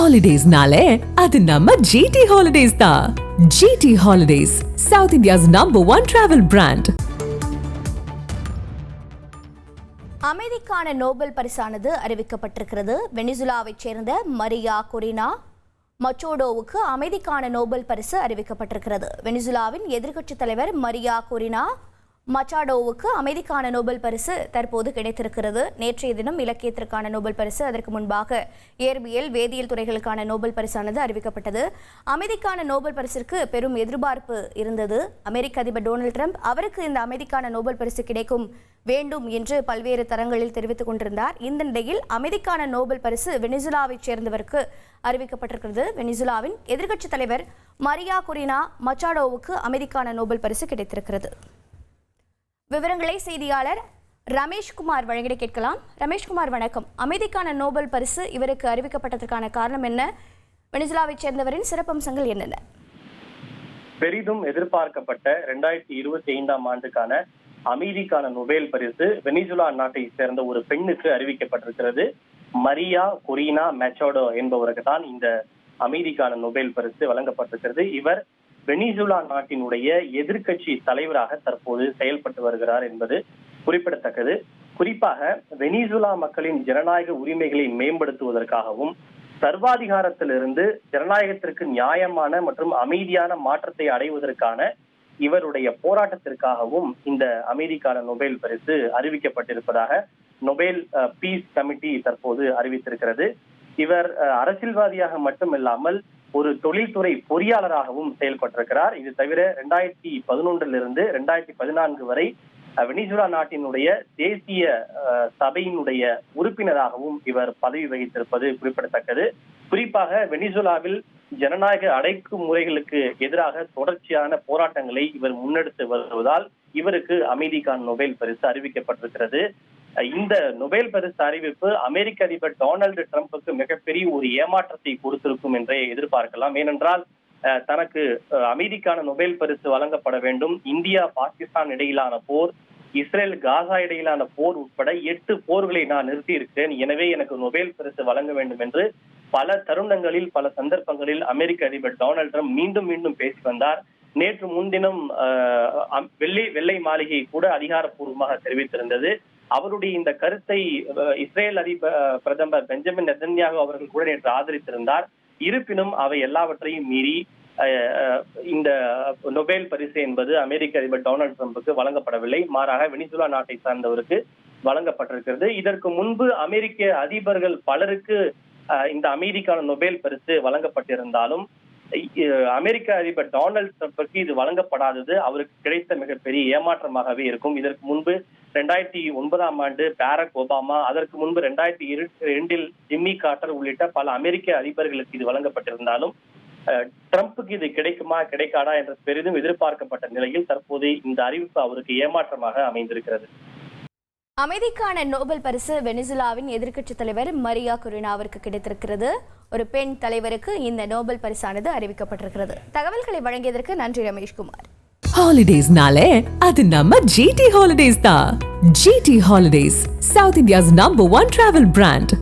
Holidays-nale, அது நம்ம GT Holidays தான். GT Holidays, South India's #1 travel brand. அமைதிக்கான நோபல் பரிசானது அறிவிக்கப்பட்டிருக்கிறது. வெனிசுலாவைச் சேர்ந்த மரியா கொரினா மச்சோடோவுக்கு அமைதிக்கான நோபல் பரிசு அறிவிக்கப்பட்டிருக்கிறது. வெனிசுலாவின் எதிர்க்கட்சித் தலைவர் மரியா கொரினா மச்சாடோவுக்கு அமைதிக்கான நோபல் பரிசு தற்போது கிடைத்திருக்கிறது. நேற்றைய தினம் இலக்கியத்திற்கான நோபல் பரிசு, அதற்கு முன்பாக இயற்பியல், வேதியியல் துறைகளுக்கான நோபல் பரிசானது அறிவிக்கப்பட்டது. அமைதிக்கான நோபல் பரிசிற்கு பெரும் எதிர்பார்ப்பு இருந்தது. அமெரிக்க அதிபர் டொனால்டு ட்ரம்ப் அவருக்கு இந்த அமைதிக்கான நோபல் பரிசு கிடைக்கும் வேண்டும் என்று பல்வேறு தரங்களில் தெரிவித்துக் கொண்டிருந்தார். இந்த நிலையில் அமைதிக்கான நோபல் பரிசு வெனிசுலாவைச் சேர்ந்தவருக்கு அறிவிக்கப்பட்டிருக்கிறது. வெனிசுலாவின் எதிர்க்கட்சித் தலைவர் மரியா கொரினா மச்சாடோவுக்கு அமைதிக்கான நோபல் பரிசு கிடைத்திருக்கிறது. விவரங்களை செய்தியாளர் ரமேஷ்குமார் வழங்கிட கேட்கலாம். ரமேஷ்குமார், வணக்கம். அமைதிக்கான நோபல் பரிசு இவருக்கு அறிவிக்கப்பட்டதற்கான காரணம் என்ன? வெனிசுலாவைச் சேர்ந்தவரின் சிறப்பம்சங்கள் என்னென்ன? பெரிதும் எதிர்பார்க்கப்பட்ட 2025ஆம் ஆண்டுக்கான அமைதிக்கான நோபல் பரிசு வெனிசுலா நாட்டை சேர்ந்த ஒரு பெண்ணுக்கு அறிவிக்கப்பட்டிருக்கிறது. மரியா கொரினா மச்சோடோ என்பவருக்கு தான் இந்த அமைதிக்கான நோபல் பரிசு வழங்கப்பட்டிருக்கிறது. இவர் வெனிசுலா நாட்டினுடைய எதிர்க்கட்சி தலைவராக தற்போது செயல்பட்டு வருகிறார் என்பது குறிப்பிடத்தக்கது. குறிப்பாக வெனிசுலா மக்களின் ஜனநாயக உரிமைகளை மேம்படுத்துவதற்காகவும் சர்வாதிகாரத்திலிருந்து ஜனநாயகத்திற்கு நியாயமான மற்றும் அமைதியான மாற்றத்தை அடைவதற்கான இவருடைய போராட்டத்திற்காகவும் இந்த அமைதிக்கான நோபல் பரிசு அறிவிக்கப்பட்டிருப்பதாக நோபல் பீஸ் கமிட்டி தற்போது அறிவித்திருக்கிறது. இவர் அரசியல்வாதியாக மட்டுமில்லாமல் ஒரு தொழில்துறை பொறியாளராகவும் செயல்பட்டிருக்கிறார். இது தவிர 2011 2014 வரை வெனிசுலா நாட்டினுடைய தேசிய சபையினுடைய உறுப்பினராகவும் இவர் பதவி வகித்திருப்பது குறிப்பிடத்தக்கது. குறிப்பாக வெனிசுலாவில் ஜனநாயக அடக்குமுறைகளுக்கு எதிராக தொடர்ச்சியான போராட்டங்களை இவர் முன்னெடுத்து வருவதால் இவருக்கு அமைதிக்கான நோபல் பரிசு அறிவிக்கப்பட்டிருக்கிறது. இந்த நோபல் பரிசு அறிவிப்பு அமெரிக்க அதிபர் டொனால்டு ட்ரம்புக்கு மிகப்பெரிய ஒரு ஏமாற்றத்தை கொடுத்திருக்கும் என்றே எதிர்பார்க்கலாம். ஏனென்றால் தனக்கு அமைதிக்கான நோபல் பரிசு வழங்கப்பட வேண்டும், இந்தியா பாகிஸ்தான் இடையிலான போர், இஸ்ரேல் காசா இடையிலான போர் உட்பட 8 போர்களை நான் நிறுத்தி இருக்கிறேன், எனவே எனக்கு நோபல் பரிசு வழங்க வேண்டும் என்று பல தருணங்களில் பல சந்தர்ப்பங்களில் அமெரிக்க அதிபர் டொனால்டு ட்ரம்ப் மீண்டும் பேசி வந்தார். நேற்று முன்தினம் வெள்ளை மாளிகை கூட அதிகாரப்பூர்வமாக தெரிவித்திருந்தது. அவருடைய இந்த கருத்தை இஸ்ரேல் பிரதமர் பெஞ்சமின் நெதன்யாகு அவர்கள் கூட நேற்று ஆதரித்திருந்தார். இருப்பினும் அவை எல்லாவற்றையும் மீறி இந்த நோபல் பரிசு என்பது அமெரிக்க அதிபர் டொனால்டு ட்ரம்புக்கு வழங்கப்படவில்லை, மாறாக வெனிசுலா நாட்டை சார்ந்தவருக்கு வழங்கப்பட்டிருக்கிறது. இதற்கு முன்பு அமெரிக்க அதிபர்கள் பலருக்கு இந்த அமைதிக்கான நோபல் பரிசு வழங்கப்பட்டிருந்தாலும் அமெரிக்க அதிபர் டொனால்டு ட்ரம்புக்கு இது வழங்கப்படாதது அவருக்கு கிடைத்த மிகப்பெரிய ஏமாற்றமாகவே இருக்கும். இதற்கு முன்பு 2009ஆம் ஆண்டு பாரக் ஒபாமா, அதற்கு முன்பு 2002 ஜிம்மி கார்ட்டர் உள்ளிட்ட பல அமெரிக்க அதிபர்களுக்கு இது வழங்கப்பட்டிருந்தாலும் ட்ரம்புக்கு இது கிடைக்குமா கிடைக்காதா என்ற பெரிதும் எதிர்பார்க்கப்பட்ட நிலையில் தற்போது இந்த அறிவிப்பு அவருக்கு ஏமாற்றமாக அமைந்திருக்கிறது. அமைதிக்கான நோபல் பரிசு வெனிசுலாவின் எதிர்க்கட்சி தலைவர் மரியா கொரினாவிற்கு கிடைத்திருக்கிறது. ஒரு பெண் தலைவருக்கு இந்த நோபல் பரிசானது அறிவிக்கப்பட்டிருக்கிறது. தகவல்களை வழங்கியதற்கு நன்றி ரமேஷ்குமார். Holidays-nale, அது நம்ம GT Holidays தான். GT Holidays, South India's #1 travel brand.